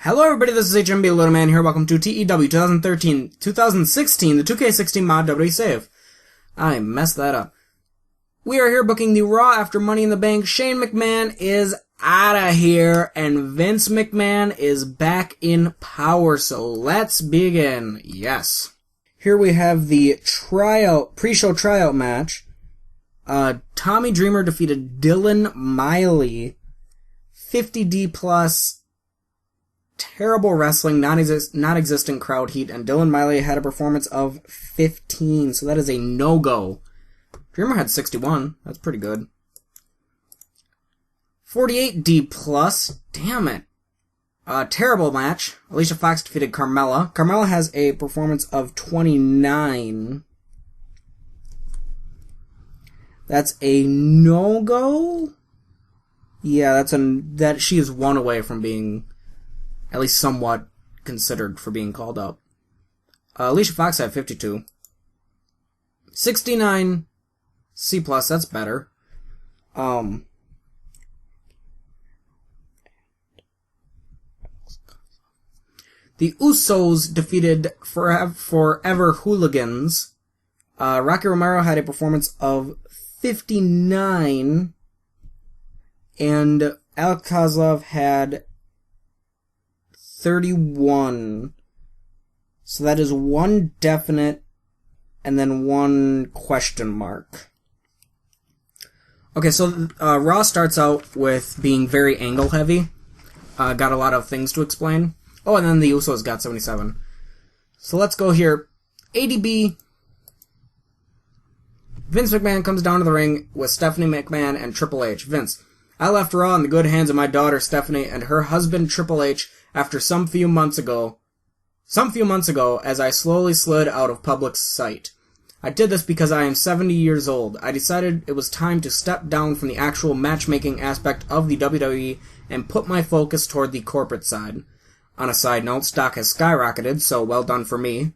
Hello everybody, this is Hmblittleman here. Welcome to TEW 2016, the 2K16 mod WWE save. I messed that up. We are here booking the Raw after Money in the Bank. Shane McMahon is outta here, and Vince McMahon is back in power, so let's begin. Yes. Here we have the pre-show tryout match. Tommy Dreamer defeated Dylan Miley. 50D plus. Terrible wrestling, non-existent crowd heat, and Dylan Miley had a performance of 15, so that is a no-go. Dreamer had 61, that's pretty good. 48D plus, damn it. Terrible match. Alicia Fox defeated Carmella. Carmella has a performance of 29. That's a no-go? Yeah, she is one away from being at least somewhat considered for being called up. Alicia Fox had 52. 69 C+, that's better. The Usos defeated Forever Hooligans. Rocky Romero had a performance of 59, and Alex Kozlov had 31. So that is one definite and then one question mark. Okay, so Raw starts out with being very angle heavy. Got a lot of things to explain. Oh, and then the Usos got 77. So let's go here. ADB. Vince McMahon comes down to the ring with Stephanie McMahon and Triple H. Vince: I left Raw in the good hands of my daughter Stephanie and her husband Triple H after some few months ago, as I slowly slid out of public sight. I did this because I am 70 years old. I decided it was time to step down from the actual matchmaking aspect of the WWE and put my focus toward the corporate side. On a side note, stock has skyrocketed, so well done for me.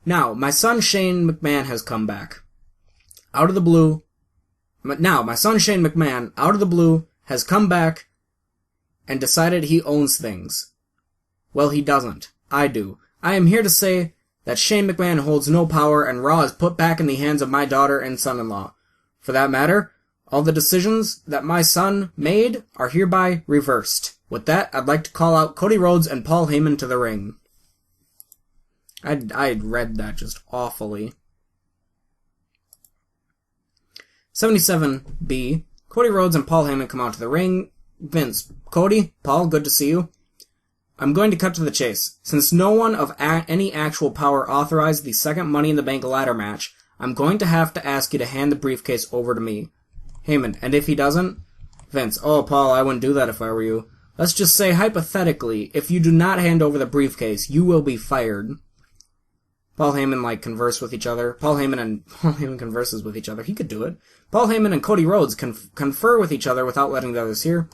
Now, my son Shane McMahon has come back. Out of the blue. Now, my son Shane McMahon, out of the blue, has come back and decided he owns things. Well, he doesn't. I do. I am here to say that Shane McMahon holds no power and Raw is put back in the hands of my daughter and son-in-law. For that matter, all the decisions that my son made are hereby reversed. With that, I'd like to call out Cody Rhodes and Paul Heyman to the ring. I read that just awfully. 77B. Cody Rhodes and Paul Heyman come out to the ring. Vince: Cody, Paul, good to see you. I'm going to cut to the chase. Since no one of any actual power authorized the second Money in the Bank ladder match, I'm going to have to ask you to hand the briefcase over to me. Heyman: and if he doesn't? Vince: oh, Paul, I wouldn't do that if I were you. Let's just say, hypothetically, if you do not hand over the briefcase, you will be fired. Paul Heyman, converse with each other. Paul Heyman converses with each other. He could do it. Paul Heyman and Cody Rhodes confer with each other without letting the others hear.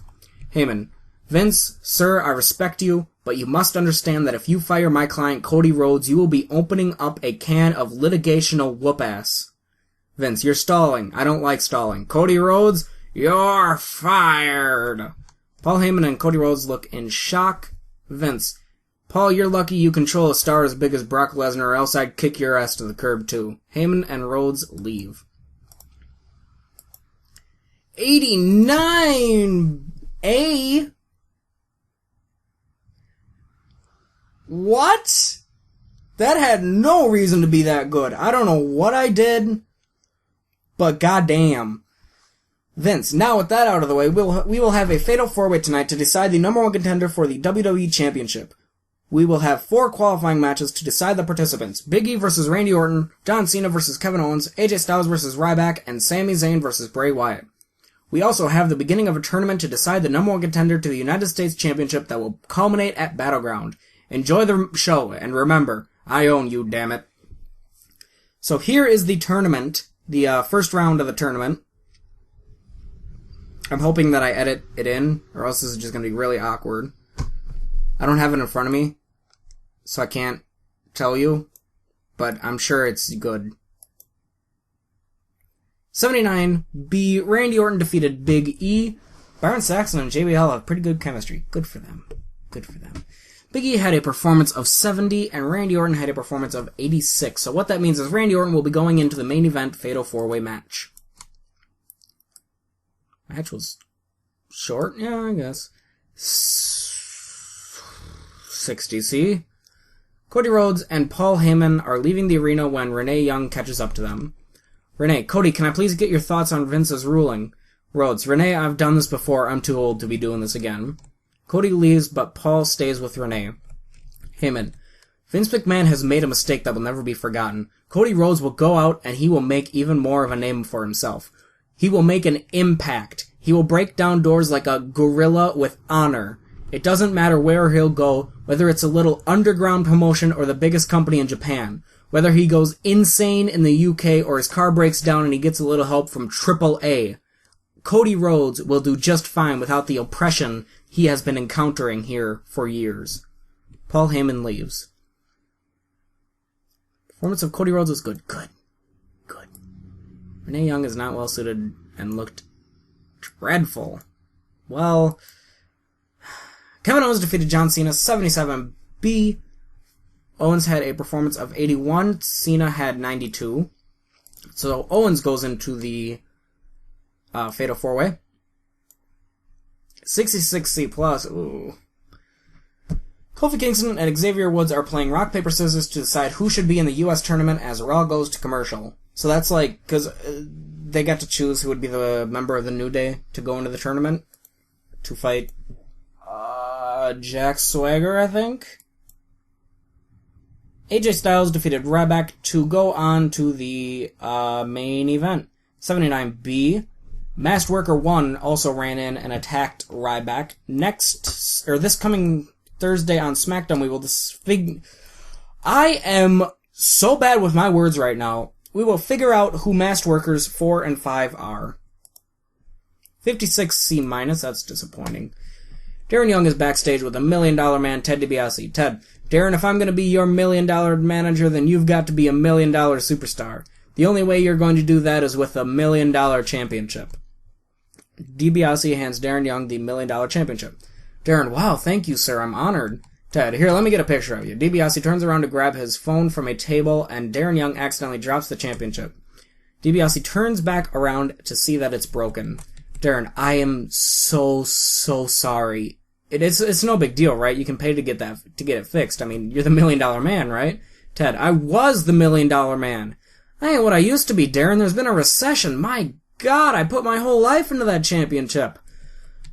Heyman: Vince, sir, I respect you, but you must understand that if you fire my client Cody Rhodes, you will be opening up a can of litigational whoop-ass. Vince: you're stalling. I don't like stalling. Cody Rhodes, you're fired. Paul Heyman and Cody Rhodes look in shock. Vince: Paul, you're lucky you control a star as big as Brock Lesnar, or else I'd kick your ass to the curb too. Heyman and Rhodes leave. 89A? What? That had no reason to be that good. I don't know what I did, but goddamn. Vince: now with that out of the way, we will have a fatal four-way tonight to decide the number one contender for the WWE Championship. We will have 4 qualifying matches to decide the participants: Big E versus Randy Orton, John Cena versus Kevin Owens, AJ Styles versus Ryback, and Sami Zayn versus Bray Wyatt. We also have the beginning of a tournament to decide the number one contender to the United States Championship that will culminate at Battleground. Enjoy the show, and remember, I own you, damn it. So here is the tournament, the first round of the tournament. I'm hoping that I edit it in, or else this is just going to be really awkward. I don't have it in front of me, so I can't tell you, but I'm sure it's good. 79B, Randy Orton defeated Big E. Byron Saxton and JBL have pretty good chemistry. Good for them. Good for them. Big E had a performance of 70, and Randy Orton had a performance of 86. So what that means is Randy Orton will be going into the main event Fatal 4-Way match. Match was short? Yeah, I guess. 60C. Cody Rhodes and Paul Heyman are leaving the arena when Renee Young catches up to them. Renee, Cody, can I please get your thoughts on Vince's ruling? Rhodes, Renee, I've done this before. I'm too old to be doing this again. Cody leaves, but Paul stays with Renee. Heyman, Vince McMahon has made a mistake that will never be forgotten. Cody Rhodes will go out and he will make even more of a name for himself. He will make an impact. He will break down doors like a gorilla with honor. It doesn't matter where he'll go, whether it's a little underground promotion or the biggest company in Japan. Whether he goes insane in the UK or his car breaks down and he gets a little help from AAA. Cody Rhodes will do just fine without the oppression he has been encountering here for years. Paul Heyman leaves. Performance of Cody Rhodes was good. Good. Renee Young is not well suited and looked dreadful. Well, Kevin Owens defeated John Cena 77B. Owens had a performance of 81. Cena had 92. So Owens goes into the Fatal 4-Way. 66C plus. Ooh. Kofi Kingston and Xavier Woods are playing rock, paper, scissors to decide who should be in the U.S. tournament as Raw goes to commercial. So that's like, because they got to choose who would be the member of the New Day to go into the tournament to fight Jack Swagger, I think. AJ Styles defeated Ryback to go on to the main event. 79B. Masked Worker 1 also ran in and attacked Ryback. This coming Thursday on SmackDown, we will I am so bad with my words right now. We will figure out who Masked Workers 4 and 5 are. 56C-, that's disappointing. Darren Young is backstage with $1 Million Man, Ted DiBiase. Ted, Darren, if I'm going to be your $1 Million manager, then you've got to be $1 Million superstar. The only way you're going to do that is with $1 Million championship. DiBiase hands Darren Young the $1 Million championship. Darren, wow, thank you, sir. I'm honored. Ted, here, let me get a picture of you. DiBiase turns around to grab his phone from a table, and Darren Young accidentally drops the championship. DiBiase turns back around to see that it's broken. Darren, I am so sorry. It's no big deal, right? You can pay to get it fixed. I mean, you're the $1 Million Man, right? Ted, I was the $1 Million Man. I ain't what I used to be, Darren. There's been a recession. My God, I put my whole life into that championship.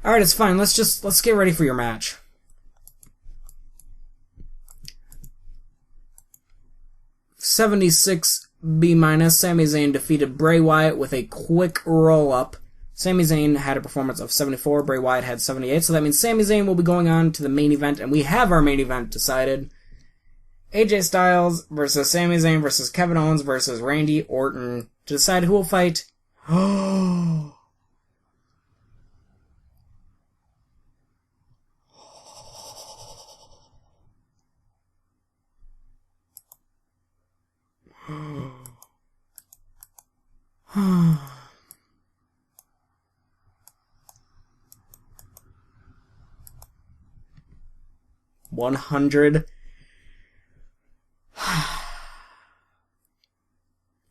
Alright, it's fine. Let's get ready for your match. $76B-. Sami Zayn defeated Bray Wyatt with a quick roll-up. Sami Zayn had a performance of 74, Bray Wyatt had 78, so that means Sami Zayn will be going on to the main event, and we have our main event decided. AJ Styles versus Sami Zayn versus Kevin Owens versus Randy Orton to decide who will fight. Oh.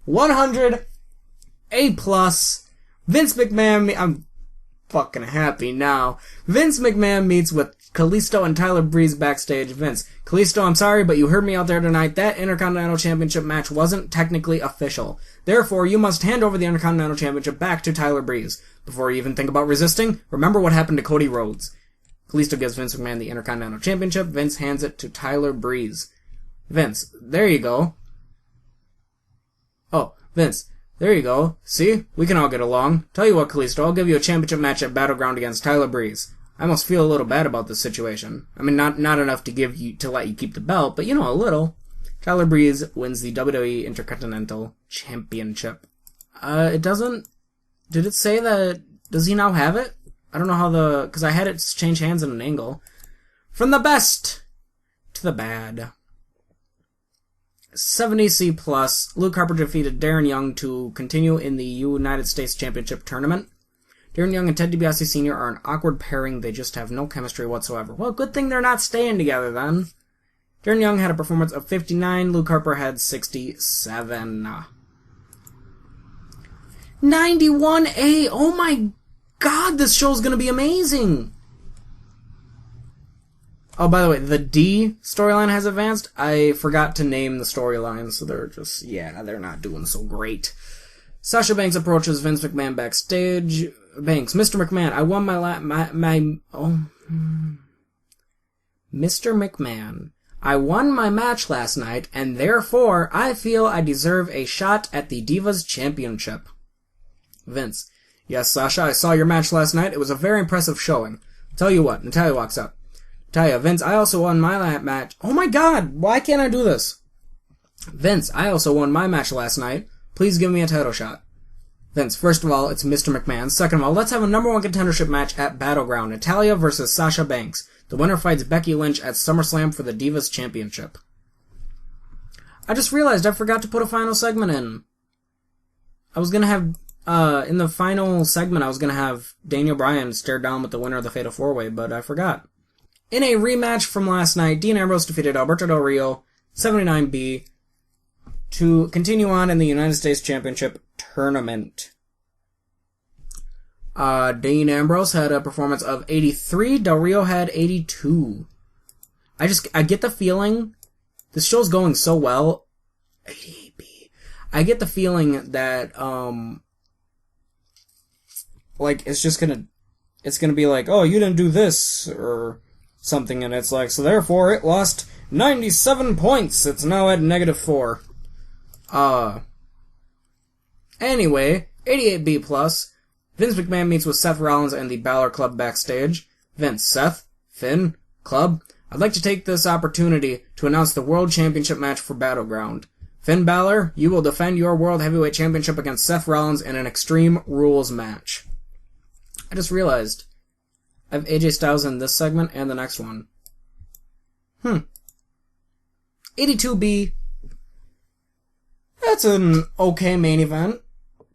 $100 A+. Vince McMahon, I'm fucking happy now. Vince McMahon meets with Kalisto and Tyler Breeze backstage. Vince, Kalisto, I'm sorry, but you heard me out there tonight. That Intercontinental Championship match wasn't technically official. Therefore, you must hand over the Intercontinental Championship back to Tyler Breeze. Before you even think about resisting, remember what happened to Cody Rhodes. Kalisto gives Vince McMahon the Intercontinental Championship. Vince hands it to Tyler Breeze. Vince, there you go. Oh, Vince, there you go. See? We can all get along. Tell you what, Kalisto, I'll give you a championship match at Battleground against Tyler Breeze. I almost feel a little bad about this situation. I mean, not enough to let you keep the belt, but a little. Tyler Breeze wins the WWE Intercontinental Championship. It doesn't... Did it say that... Does he now have it? I don't know how because I had it change hands in an angle. From the best to the bad. 70C+. Luke Harper defeated Darren Young to continue in the United States Championship Tournament. Darren Young and Ted DiBiase Sr. are an awkward pairing. They just have no chemistry whatsoever. Well, good thing they're not staying together, then. Darren Young had a performance of 59. Luke Harper had 67. 91A. Oh my god, this show's gonna be amazing. Oh, by the way, the D storyline has advanced. I forgot to name the storyline, so they're just, they're not doing so great. Sasha Banks approaches Vince McMahon backstage. Banks, Mr. McMahon, I won Mr. McMahon, I won my match last night, and therefore I feel I deserve a shot at the Divas Championship. Vince, yes, Sasha, I saw your match last night. It was a very impressive showing. Tell you what, Natalya walks up. Natalya, Vince, I also won my match. Oh my god, why can't I do this? Vince, I also won my match last night. Please give me a title shot. Vince, first of all, it's Mr. McMahon. Second of all, let's have a number 1 contendership match at Battleground. Natalya versus Sasha Banks. The winner fights Becky Lynch at SummerSlam for the Divas Championship. I just realized I forgot to put a final segment in. I was gonna have, in the final segment, I was gonna have Daniel Bryan stare down with the winner of the Fatal 4-Way, but I forgot. In a rematch from last night, Dean Ambrose defeated Alberto Del Rio, 79B, to continue on in the United States Championship Tournament. Dean Ambrose had a performance of 83, Del Rio had 82. I get the feeling, this show's going so well, 88B, I get the feeling that, it's gonna be like, oh, you didn't do this, or something, and it's like, so therefore it lost 97 points, it's now at -4. Anyway, 88B+, Vince McMahon meets with Seth Rollins and the Balor Club backstage. Vince, Seth, Finn, Club, I'd like to take this opportunity to announce the World Championship match for Battleground. Finn Balor, you will defend your World Heavyweight Championship against Seth Rollins in an Extreme Rules match. I just realized I have AJ Styles in this segment and the next one. 82B. That's an okay main event.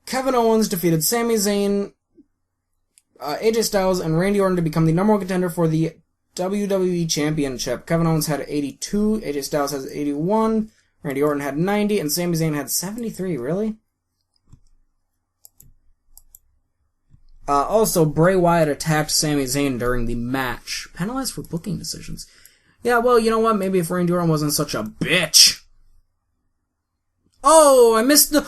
Kevin Owens defeated Sami Zayn, AJ Styles, and Randy Orton to become the number 1 contender for the WWE Championship. Kevin Owens had 82, AJ Styles has 81, Randy Orton had 90, and Sami Zayn had 73. Really? Also, Bray Wyatt attacked Sami Zayn during the match. Penalized for booking decisions. Yeah, well, you know what? Maybe if Randy Orton wasn't such a bitch. Oh, I missed the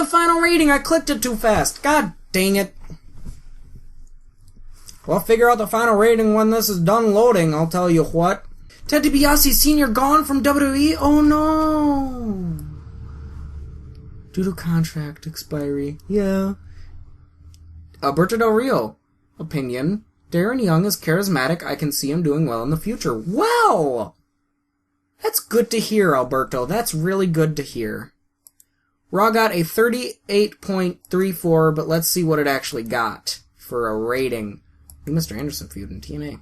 final rating. I clicked it too fast. God dang it. Well, I'll figure out the final rating when this is done loading, I'll tell you what. Ted DiBiase Sr. gone from WWE? Oh no. Due to contract expiry. Yeah. Alberto Del Rio. Opinion. Darren Young is charismatic. I can see him doing well in the future. Well! That's good to hear, Alberto. That's really good to hear. Raw got a 38.34, but let's see what it actually got for a rating. The Mr. Anderson feud in TNA.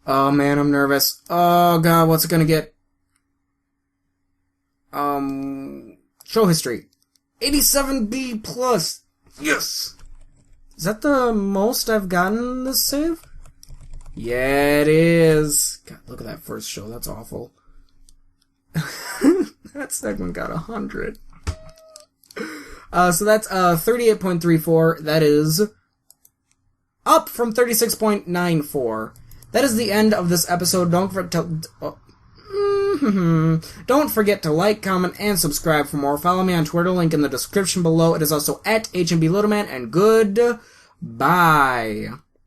Oh man, I'm nervous. Oh god, what's it gonna get? Show history. 87B+. Yes! Is that the most I've gotten this save? Yeah, it is. God, look at that first show. That's awful. That segment got 100. So that's 38.34. That is up from 36.94. That is the end of this episode. Don't forget to like, comment, and subscribe for more. Follow me on Twitter, link in the description below. It is also at Hmblittleman, and goodbye.